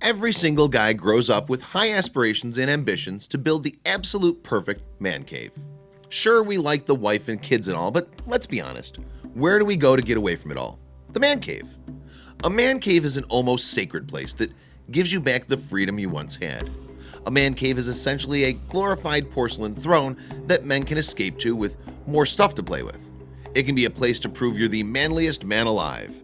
Every single guy grows up with high aspirations and ambitions to build the absolute perfect man cave. Sure, we like the wife and kids and all, but let's be honest. Where do we go to get away from it all? The man cave. A man cave is an almost sacred place that gives you back the freedom you once had. A man cave is essentially a glorified porcelain throne that men can escape to with more stuff to play with. It can be a place to prove you're the manliest man alive.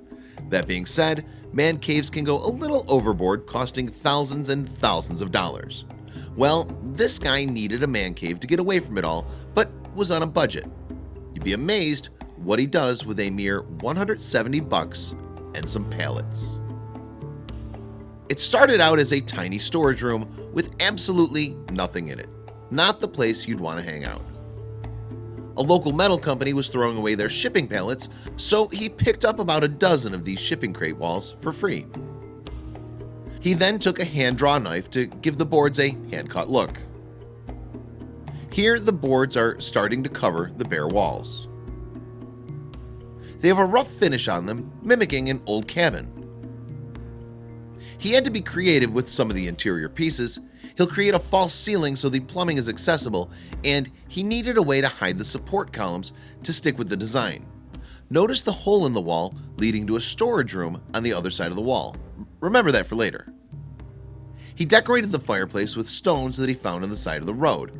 That being said, man caves can go a little overboard, costing thousands and thousands of dollars. Well, this guy needed a man cave to get away from it all, but was on a budget. You'd be amazed what he does with a mere 170 bucks and some pallets. It started out as a tiny storage room with absolutely nothing in it. Not the place you'd want to hang out. A local metal company was throwing away their shipping pallets, so he picked up about a dozen of these shipping crate walls for free. He then took a hand-drawn knife to give the boards a hand-cut look. Here, the boards are starting to cover the bare walls. They have a rough finish on them, mimicking an old cabin. He had to be creative with some of the interior pieces. He'll create a false ceiling so the plumbing is accessible, and he needed a way to hide the support columns to stick with the design. Notice the hole in the wall leading to a storage room on the other side of the wall. Remember that for later. He decorated the fireplace with stones that he found on the side of the road,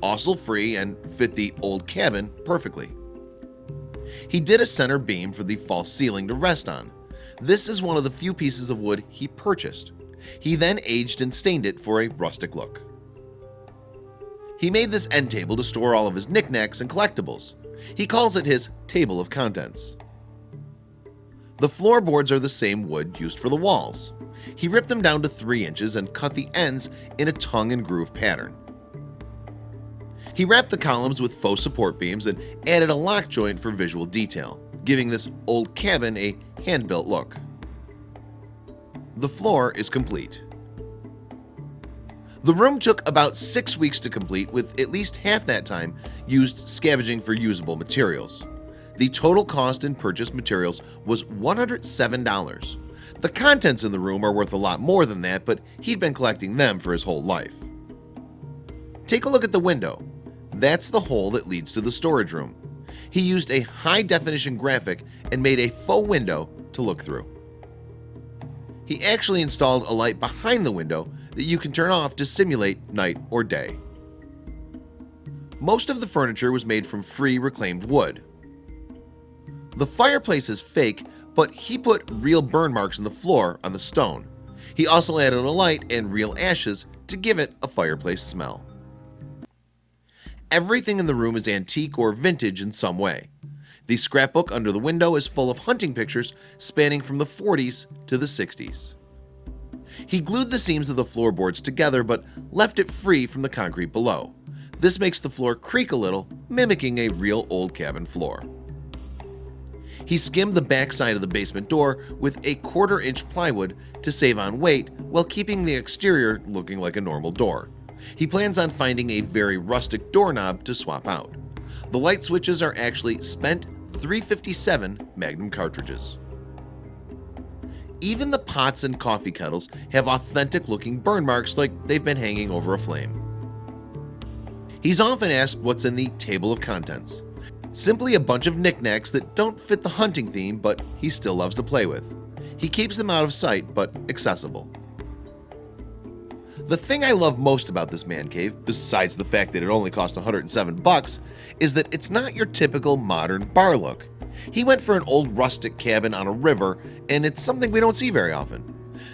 osel-free and fit the old cabin perfectly. He did a center beam for the false ceiling to rest on. This is one of the few pieces of wood he purchased. He then aged and stained it for a rustic look. He made this end table to store all of his knickknacks and collectibles. He calls it his table of contents. The floorboards are the same wood used for the walls. He ripped them down to 3 inches and cut the ends in a tongue and groove pattern. He wrapped the columns with faux support beams and added a lock joint for visual detail, giving this old cabin a hand-built look. The floor is complete. The room took about 6 weeks to complete, with at least half that time used scavenging for usable materials. The total cost in purchased materials was $107. The contents in the room are worth a lot more than that, but he'd been collecting them for his whole life. Take a look at the window. That's the hole that leads to the storage room. He used a high-definition graphic and made a faux window to look through. He actually installed a light behind the window that you can turn off to simulate night or day. Most of the furniture was made from free reclaimed wood. The fireplace is fake, but he put real burn marks in the floor on the stone. He also added a light and real ashes to give it a fireplace smell. Everything in the room is antique or vintage in some way. The scrapbook under the window is full of hunting pictures spanning from the 40s to the 60s. He glued the seams of the floorboards together but left it free from the concrete below. This makes the floor creak a little, mimicking a real old cabin floor. He skimmed the back side of the basement door with a 1/4-inch plywood to save on weight while keeping the exterior looking like a normal door. He plans on finding a very rustic doorknob to swap out. The light switches are actually spent .357 Magnum cartridges. Even the pots and coffee kettles have authentic looking burn marks like they've been hanging over a flame. He's often asked what's in the table of contents. Simply a bunch of knickknacks that don't fit the hunting theme, but he still loves to play with. He keeps them out of sight but accessible. The thing I love most about this man cave, besides the fact that it only cost 107 bucks, is that it's not your typical modern bar look. He went for an old rustic cabin on a river, and it's something we don't see very often.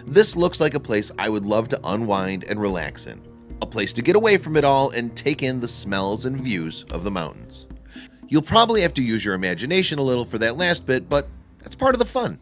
This looks like a place I would love to unwind and relax in. A place to get away from it all and take in the smells and views of the mountains. You'll probably have to use your imagination a little for that last bit, but that's part of the fun.